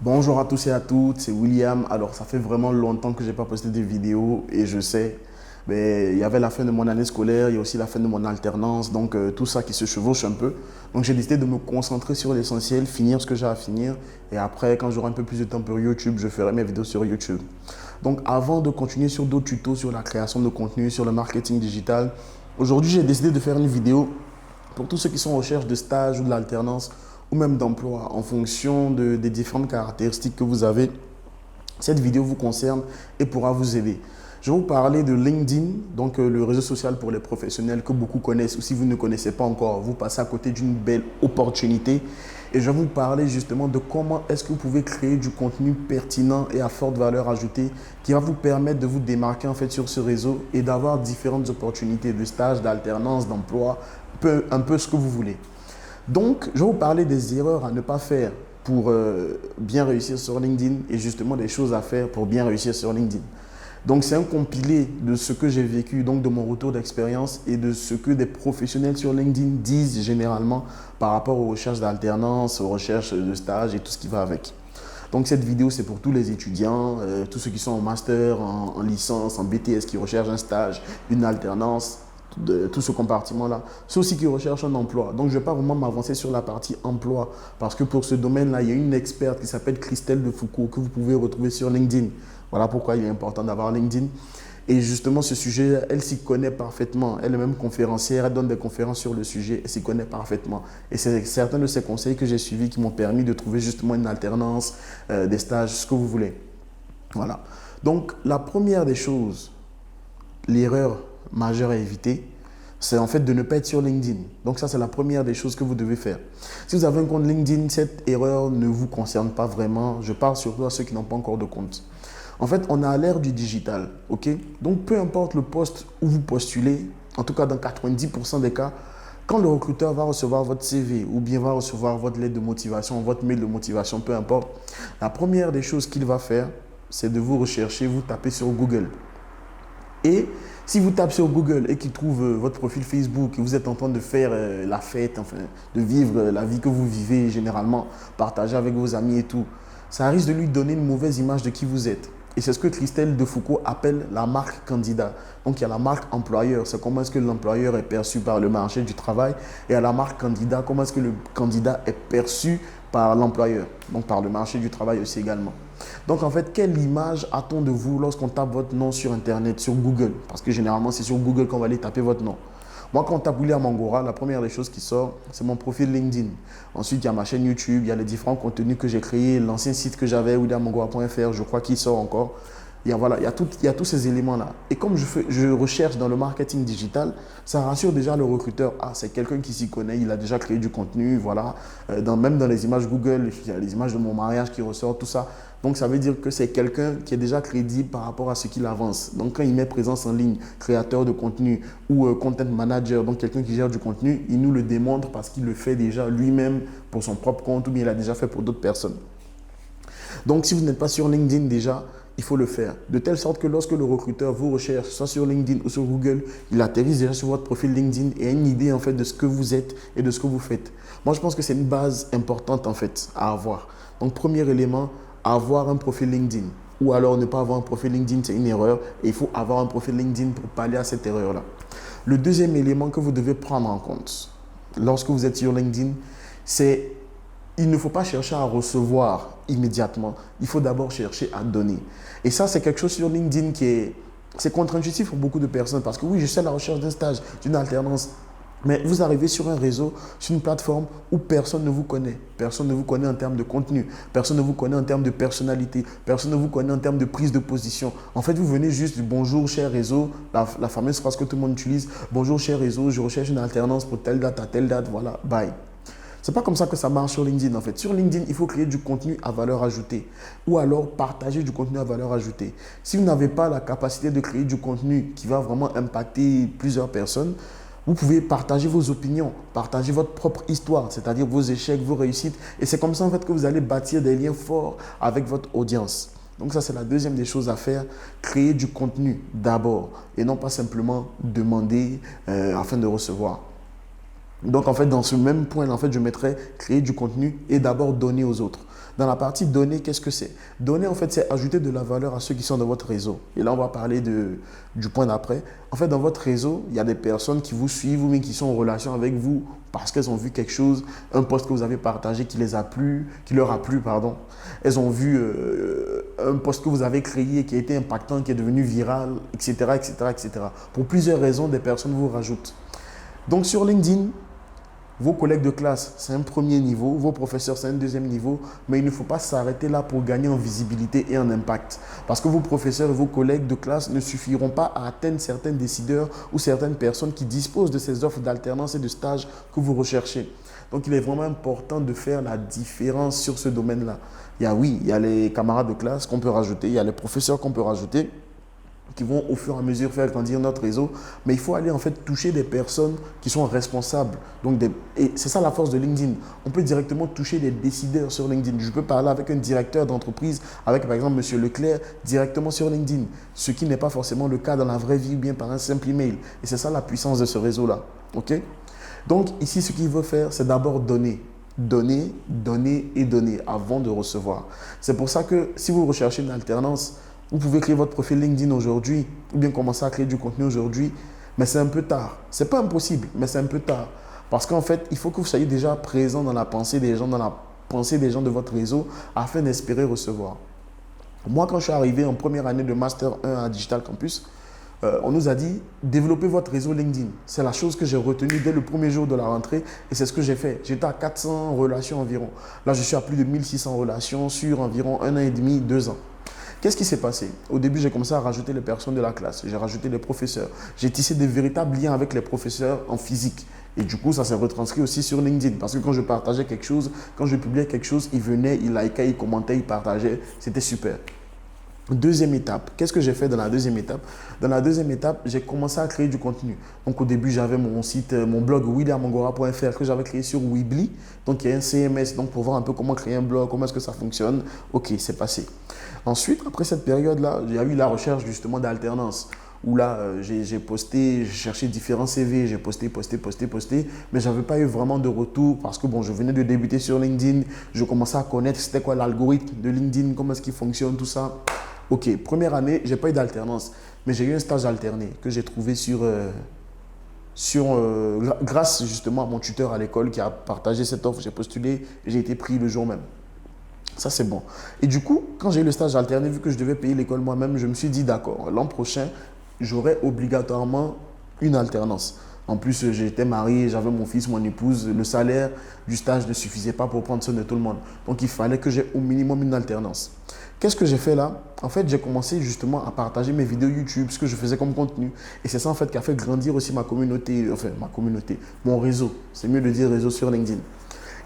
Bonjour à tous et à toutes, c'est William. Alors, ça fait vraiment longtemps que je n'ai pas posté de vidéos et je sais, mais il y avait la fin de mon année scolaire, il y a aussi la fin de mon alternance, donc tout ça qui se chevauche un peu. Donc, j'ai décidé de me concentrer sur l'essentiel, finir ce que j'ai à finir et après, quand j'aurai un peu plus de temps pour YouTube, je ferai mes vidéos sur YouTube. Donc, avant de continuer sur d'autres tutos sur la création de contenu, sur le marketing digital, aujourd'hui, j'ai décidé de faire une vidéo pour tous ceux qui sont en recherche de stage ou de l'alternance ou même d'emploi en fonction des différentes caractéristiques que vous avez. Cette vidéo vous concerne et pourra vous aider. Je vais vous parler de LinkedIn, donc le réseau social pour les professionnels que beaucoup connaissent, ou si vous ne connaissez pas encore, vous passez à côté d'une belle opportunité. Et je vais vous parler justement de comment est-ce que vous pouvez créer du contenu pertinent et à forte valeur ajoutée qui va vous permettre de vous démarquer en fait sur ce réseau et d'avoir différentes opportunités de stage, d'alternance, d'emploi, un peu ce que vous voulez. Donc, je vais vous parler des erreurs à ne pas faire pour bien réussir sur LinkedIn et justement des choses à faire pour bien réussir sur LinkedIn. Donc, c'est un compilé de ce que j'ai vécu, donc de mon retour d'expérience et de ce que des professionnels sur LinkedIn disent généralement par rapport aux recherches d'alternance, aux recherches de stage et tout ce qui va avec. Donc, cette vidéo, c'est pour tous les étudiants, tous ceux qui sont en master, en licence, en BTS, qui recherchent un stage, une alternance, de tout ce compartiment-là. Ceux aussi qui recherchent un emploi. Donc, je ne vais pas vraiment m'avancer sur la partie emploi parce que pour ce domaine-là, il y a une experte qui s'appelle Christelle Defoucault que vous pouvez retrouver sur LinkedIn. Voilà pourquoi il est important d'avoir LinkedIn. Et justement, ce sujet, elle s'y connaît parfaitement. Elle est même conférencière, elle donne des conférences sur le sujet, elle s'y connaît parfaitement. Et c'est certains de ces conseils que j'ai suivis qui m'ont permis de trouver justement une alternance, des stages, ce que vous voulez. Voilà. Donc, la première des choses, l'erreur majeure à éviter, c'est en fait de ne pas être sur LinkedIn. Donc ça, c'est la première des choses que vous devez faire. Si vous avez un compte LinkedIn, cette erreur ne vous concerne pas vraiment. Je parle surtout à ceux qui n'ont pas encore de compte. En fait, on est à l'ère du digital, ok? Donc, peu importe le poste où vous postulez, en tout cas dans 90% des cas, quand le recruteur va recevoir votre CV ou bien va recevoir votre lettre de motivation, votre mail de motivation, peu importe, la première des choses qu'il va faire, c'est de vous rechercher, vous tapez sur Google. Et si vous tapez sur Google et qu'il trouve votre profil Facebook et vous êtes en train de faire la fête, enfin, de vivre la vie que vous vivez généralement, partager avec vos amis et tout, ça risque de lui donner une mauvaise image de qui vous êtes. Et c'est ce que Christelle Defoucault appelle la marque candidat. Donc il y a la marque employeur, c'est comment est-ce que l'employeur est perçu par le marché du travail. Et à la marque candidat, comment est-ce que le candidat est perçu par l'employeur, donc par le marché du travail aussi également. Donc en fait, quelle image a-t-on de vous lorsqu'on tape votre nom sur Internet, sur Google? Parce que généralement, c'est sur Google qu'on va aller taper votre nom. Moi, quand on tape William Angora, la première des choses qui sort, c'est mon profil LinkedIn. Ensuite, il y a ma chaîne YouTube, il y a les différents contenus que j'ai créés, l'ancien site que j'avais, williamangora.fr, je crois qu'il sort encore. Voilà, il y a tous ces éléments-là. Et comme je recherche dans le marketing digital, ça rassure déjà le recruteur. Ah, c'est quelqu'un qui s'y connaît, il a déjà créé du contenu, voilà. Même dans les images Google, il y a les images de mon mariage qui ressortent, tout ça. Donc, ça veut dire que c'est quelqu'un qui est déjà crédible par rapport à ce qu'il avance. Donc, quand il met présence en ligne, créateur de contenu ou content manager, donc quelqu'un qui gère du contenu, il nous le démontre parce qu'il le fait déjà lui-même pour son propre compte ou bien il a déjà fait pour d'autres personnes. Donc, si vous n'êtes pas sur LinkedIn déjà, il faut le faire. De telle sorte que lorsque le recruteur vous recherche, soit sur LinkedIn ou sur Google, il atterrisse déjà sur votre profil LinkedIn et a une idée en fait de ce que vous êtes et de ce que vous faites. Moi, je pense que c'est une base importante en fait à avoir. Donc, premier élément, avoir un profil LinkedIn. Ou alors ne pas avoir un profil LinkedIn, c'est une erreur. Et il faut avoir un profil LinkedIn pour pallier à cette erreur-là. Le deuxième élément que vous devez prendre en compte lorsque vous êtes sur LinkedIn, c'est il ne faut pas chercher à recevoir immédiatement. Il faut d'abord chercher à donner. Et ça, c'est quelque chose sur LinkedIn c'est contre-intuitif pour beaucoup de personnes parce que oui, je suis à la recherche d'un stage, d'une alternance. Mais vous arrivez sur un réseau, sur une plateforme où personne ne vous connaît. Personne ne vous connaît en termes de contenu. Personne ne vous connaît en termes de personnalité. Personne ne vous connaît en termes de prise de position. En fait, vous venez juste du bonjour, cher réseau, la fameuse phrase que tout le monde utilise. Bonjour, cher réseau, je recherche une alternance pour telle date à telle date. Voilà, bye. C'est pas comme ça que ça marche sur LinkedIn en fait. Sur LinkedIn, il faut créer du contenu à valeur ajoutée ou alors partager du contenu à valeur ajoutée. Si vous n'avez pas la capacité de créer du contenu qui va vraiment impacter plusieurs personnes, vous pouvez partager vos opinions, partager votre propre histoire, c'est-à-dire vos échecs, vos réussites. Et c'est comme ça en fait que vous allez bâtir des liens forts avec votre audience. Donc ça, c'est la deuxième des choses à faire, créer du contenu d'abord et non pas simplement demander afin de recevoir. Donc, en fait, dans ce même point, en fait, je mettrais créer du contenu et d'abord donner aux autres. Dans la partie donner, qu'est-ce que c'est? Donner, en fait, c'est ajouter de la valeur à ceux qui sont dans votre réseau. Et là, on va parler du point d'après. En fait, dans votre réseau, il y a des personnes qui vous suivent ou bien qui sont en relation avec vous parce qu'elles ont vu quelque chose, un post que vous avez partagé qui leur a plu, pardon. Elles ont vu un post que vous avez créé qui a été impactant, qui est devenu viral, etc., etc., etc. Pour plusieurs raisons, des personnes vous rajoutent. Donc, sur LinkedIn, vos collègues de classe, c'est un premier niveau. Vos professeurs, c'est un deuxième niveau. Mais il ne faut pas s'arrêter là pour gagner en visibilité et en impact. Parce que vos professeurs et vos collègues de classe ne suffiront pas à atteindre certains décideurs ou certaines personnes qui disposent de ces offres d'alternance et de stage que vous recherchez. Donc, il est vraiment important de faire la différence sur ce domaine-là. Il y a les camarades de classe qu'on peut rajouter. Il y a les professeurs qu'on peut rajouter, qui vont au fur et à mesure faire grandir notre réseau. Mais il faut aller en fait toucher des personnes qui sont responsables. Et c'est ça la force de LinkedIn. On peut directement toucher des décideurs sur LinkedIn. Je peux parler avec un directeur d'entreprise, avec par exemple M. Leclerc, directement sur LinkedIn. Ce qui n'est pas forcément le cas dans la vraie vie ou bien par un simple email. Et c'est ça la puissance de ce réseau-là. OK? Donc ici, ce qu'il veut faire, c'est d'abord donner. Donner, donner et donner avant de recevoir. C'est pour ça que si vous recherchez une alternance, vous pouvez créer votre profil LinkedIn aujourd'hui ou bien commencer à créer du contenu aujourd'hui, mais c'est un peu tard. Ce n'est pas impossible, mais c'est un peu tard. Parce qu'en fait, il faut que vous soyez déjà présent dans la pensée des gens, de votre réseau afin d'espérer recevoir. Moi, quand je suis arrivé en première année de Master 1 à Digital Campus, on nous a dit développez votre réseau LinkedIn. C'est la chose que j'ai retenue dès le premier jour de la rentrée et c'est ce que j'ai fait. J'étais à 400 relations environ. Là, je suis à plus de 1600 relations sur environ 1 an et demi, 2 ans. Qu'est-ce qui s'est passé? Au début, j'ai commencé à rajouter les personnes de la classe, j'ai rajouté les professeurs. J'ai tissé de véritables liens avec les professeurs en physique. Et du coup, ça s'est retranscrit aussi sur LinkedIn. Parce que quand je partageais quelque chose, quand je publiais quelque chose, ils venaient, ils likaient, ils commentaient, ils partageaient. C'était super. Deuxième étape, qu'est-ce que j'ai fait dans la deuxième étape? Dans la deuxième étape, j'ai commencé à créer du contenu. Donc au début, j'avais mon site, mon blog williamangora.fr que j'avais créé sur Weebly. Donc il y a un CMS donc pour voir un peu comment créer un blog, comment est-ce que ça fonctionne. Ok, c'est passé. Ensuite, après cette période-là, il y a eu la recherche justement d'alternance. Où là, j'ai posté, j'ai cherché différents CV, j'ai posté, mais je n'avais pas eu vraiment de retour parce que bon, je venais de débuter sur LinkedIn, je commençais à connaître c'était quoi l'algorithme de LinkedIn, comment est-ce qu'il fonctionne, tout ça. Ok, première année, je n'ai pas eu d'alternance, mais j'ai eu un stage alterné que j'ai trouvé grâce justement à mon tuteur à l'école qui a partagé cette offre, j'ai postulé et j'ai été pris le jour même. Ça, c'est bon. Et du coup, quand j'ai eu le stage alterné, vu que je devais payer l'école moi-même, je me suis dit, d'accord, l'an prochain, j'aurai obligatoirement une alternance. En plus, j'étais marié, j'avais mon fils, mon épouse. Le salaire du stage ne suffisait pas pour prendre soin de tout le monde. Donc, il fallait que j'ai au minimum une alternance. Qu'est-ce que j'ai fait là? En fait, j'ai commencé justement à partager mes vidéos YouTube, ce que je faisais comme contenu. Et c'est ça en fait qui a fait grandir aussi ma communauté, mon réseau. C'est mieux de dire réseau sur LinkedIn.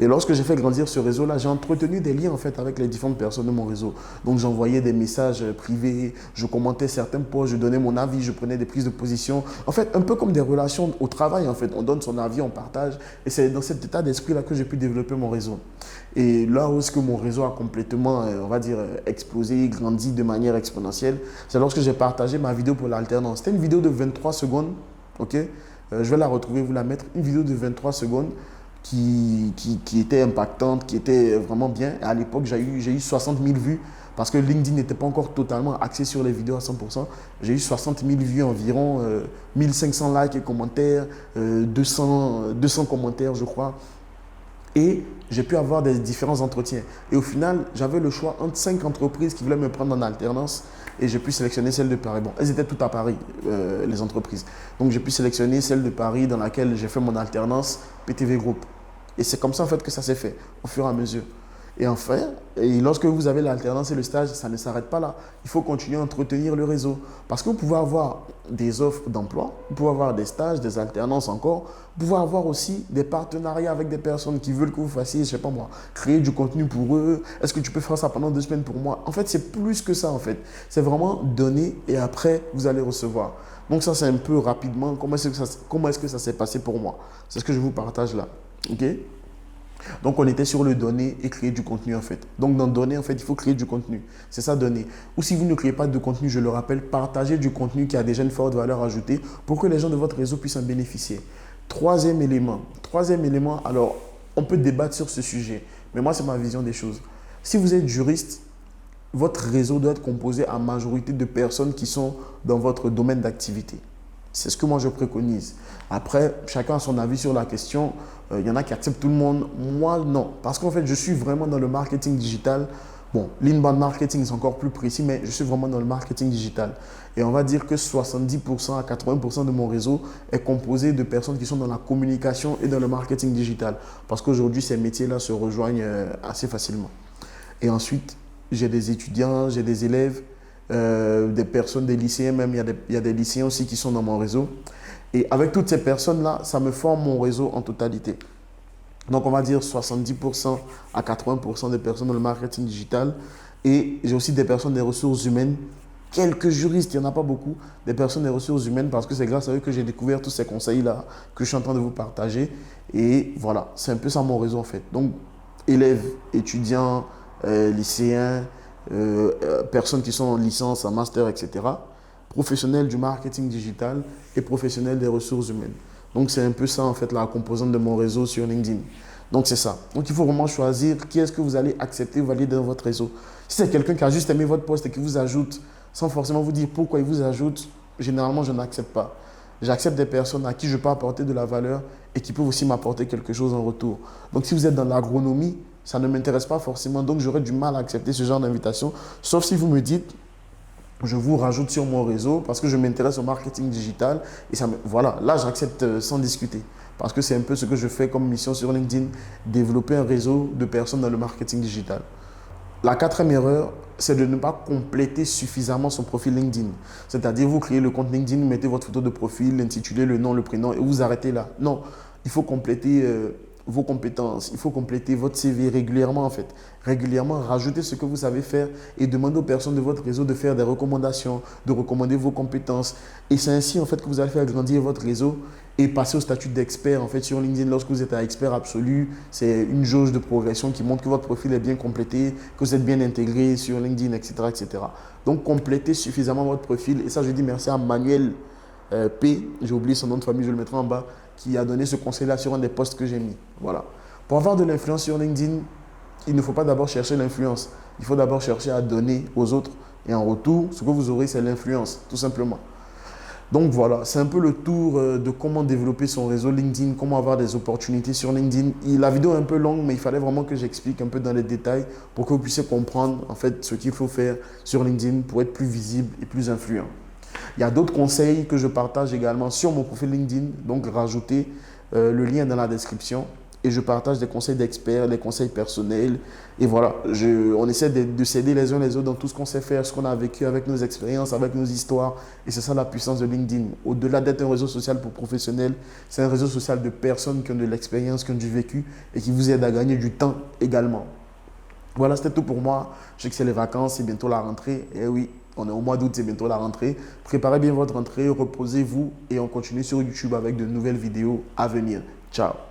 Et lorsque j'ai fait grandir ce réseau-là, j'ai entretenu des liens en fait avec les différentes personnes de mon réseau. Donc j'envoyais des messages privés, je commentais certains posts, je donnais mon avis, je prenais des prises de position. En fait, un peu comme des relations au travail en fait. On donne son avis, on partage. Et c'est dans cet état d'esprit-là que j'ai pu développer mon réseau. Et là où est-ce que mon réseau a complètement, explosé, grandi de manière exponentielle, c'est lorsque j'ai partagé ma vidéo pour l'alternance. C'était une vidéo de 23 secondes, ok? Je vais la retrouver, vous la mettre. Une vidéo de 23 secondes. Qui était impactante, qui était vraiment bien. Et à l'époque, j'ai eu 60 000 vues parce que LinkedIn n'était pas encore totalement axé sur les vidéos à 100%. J'ai eu 60 000 vues environ, 1500 likes et commentaires, 200 commentaires, je crois. Et j'ai pu avoir des différents entretiens. Et au final, j'avais le choix entre 5 entreprises qui voulaient me prendre en alternance et j'ai pu sélectionner celle de Paris. Bon, elles étaient toutes à Paris, les entreprises. Donc, j'ai pu sélectionner celle de Paris dans laquelle j'ai fait mon alternance, PTV Group. Et c'est comme ça en fait que ça s'est fait, au fur et à mesure. Et enfin, lorsque vous avez l'alternance et le stage, ça ne s'arrête pas là. Il faut continuer à entretenir le réseau. Parce que vous pouvez avoir des offres d'emploi, vous pouvez avoir des stages, des alternances encore. Vous pouvez avoir aussi des partenariats avec des personnes qui veulent que vous fassiez, je ne sais pas moi, créer du contenu pour eux. Est-ce que tu peux faire ça pendant 2 semaines pour moi? En fait, c'est plus que ça en fait. C'est vraiment donner et après, vous allez recevoir. Donc ça, c'est un peu rapidement comment est-ce que ça s'est passé pour moi. C'est ce que je vous partage là. OK? Donc, on était sur le donner et créer du contenu en fait. Donc, dans donner, en fait, il faut créer du contenu. C'est ça, donner. Ou si vous ne créez pas de contenu, je le rappelle, partagez du contenu qui a déjà une forte valeur ajoutée pour que les gens de votre réseau puissent en bénéficier. Troisième élément, alors, on peut débattre sur ce sujet, mais moi, c'est ma vision des choses. Si vous êtes juriste, votre réseau doit être composé en majorité de personnes qui sont dans votre domaine d'activité. C'est ce que moi je préconise. Après, chacun a son avis sur la question. Il y en a qui acceptent tout le monde. Moi, non. Parce qu'en fait, je suis vraiment dans le marketing digital. Bon, l'inbound marketing, c'est encore plus précis, mais je suis vraiment dans le marketing digital. Et on va dire que 70% à 80% de mon réseau est composé de personnes qui sont dans la communication et dans le marketing digital. Parce qu'aujourd'hui, ces métiers-là se rejoignent assez facilement. Et ensuite, j'ai des étudiants, j'ai des élèves, des personnes, des lycéens même. Il y a des lycéens aussi qui sont dans mon réseau. Et avec toutes ces personnes-là, ça me forme mon réseau en totalité. Donc, on va dire 70% à 80% des personnes dans le marketing digital. Et j'ai aussi des personnes des ressources humaines, quelques juristes, il n'y en a pas beaucoup, des personnes des ressources humaines parce que c'est grâce à eux que j'ai découvert tous ces conseils-là que je suis en train de vous partager. Et voilà, c'est un peu ça mon réseau en fait. Donc, élèves, étudiants, lycéens, personnes qui sont en licence, en master, etc. Professionnels du marketing digital et professionnels des ressources humaines. Donc, c'est un peu ça, en fait, la composante de mon réseau sur LinkedIn. Donc, c'est ça. Donc, il faut vraiment choisir qui est-ce que vous allez accepter, valider dans votre réseau. Si c'est quelqu'un qui a juste aimé votre post et qui vous ajoute, sans forcément vous dire pourquoi il vous ajoute, généralement, je n'accepte pas. J'accepte des personnes à qui je peux apporter de la valeur et qui peuvent aussi m'apporter quelque chose en retour. Donc, si vous êtes dans l'agronomie, ça ne m'intéresse pas forcément. Donc, j'aurais du mal à accepter ce genre d'invitation. Sauf si vous me dites, je vous rajoute sur mon réseau parce que je m'intéresse au marketing digital. Et ça voilà, là, j'accepte sans discuter. Parce que c'est un peu ce que je fais comme mission sur LinkedIn, développer un réseau de personnes dans le marketing digital. La quatrième erreur, c'est de ne pas compléter suffisamment son profil LinkedIn. C'est-à-dire, vous créez le compte LinkedIn, vous mettez votre photo de profil, l'intitulé, le nom, le prénom et vous arrêtez là. Non, il faut compléter vos compétences, il faut compléter votre CV régulièrement en fait. Régulièrement, rajoutez ce que vous savez faire et demandez aux personnes de votre réseau de faire des recommandations, de recommander vos compétences. Et c'est ainsi en fait que vous allez faire grandir votre réseau et passer au statut d'expert en fait sur LinkedIn. Lorsque vous êtes un expert absolu, c'est une jauge de progression qui montre que votre profil est bien complété, que vous êtes bien intégré sur LinkedIn, etc., etc. Donc, complétez suffisamment votre profil. Et ça, je dis merci à Manuel P, j'ai oublié son nom de famille, je le mettrai en bas, qui a donné ce conseil-là sur un des posts que j'ai mis. Voilà. Pour avoir de l'influence sur LinkedIn, il ne faut pas d'abord chercher l'influence. Il faut d'abord chercher à donner aux autres. Et en retour, ce que vous aurez, c'est l'influence, tout simplement. Donc voilà, c'est un peu le tour de comment développer son réseau LinkedIn, comment avoir des opportunités sur LinkedIn. La vidéo est un peu longue, mais il fallait vraiment que j'explique un peu dans les détails pour que vous puissiez comprendre en fait ce qu'il faut faire sur LinkedIn pour être plus visible et plus influent. Il y a d'autres conseils que je partage également sur mon profil LinkedIn, donc rajoutez le lien dans la description. Et je partage des conseils d'experts, des conseils personnels. Et voilà, on essaie de s'aider les uns les autres dans tout ce qu'on sait faire, ce qu'on a vécu avec nos expériences, avec nos histoires. Et c'est ça la puissance de LinkedIn. Au-delà d'être un réseau social pour professionnels, c'est un réseau social de personnes qui ont de l'expérience, qui ont du vécu et qui vous aident à gagner du temps également. Voilà, c'était tout pour moi. Je sais que c'est les vacances, c'est bientôt la rentrée. Et oui, on est au mois d'août, c'est bientôt la rentrée. Préparez bien votre rentrée, reposez-vous et on continue sur YouTube avec de nouvelles vidéos à venir. Ciao!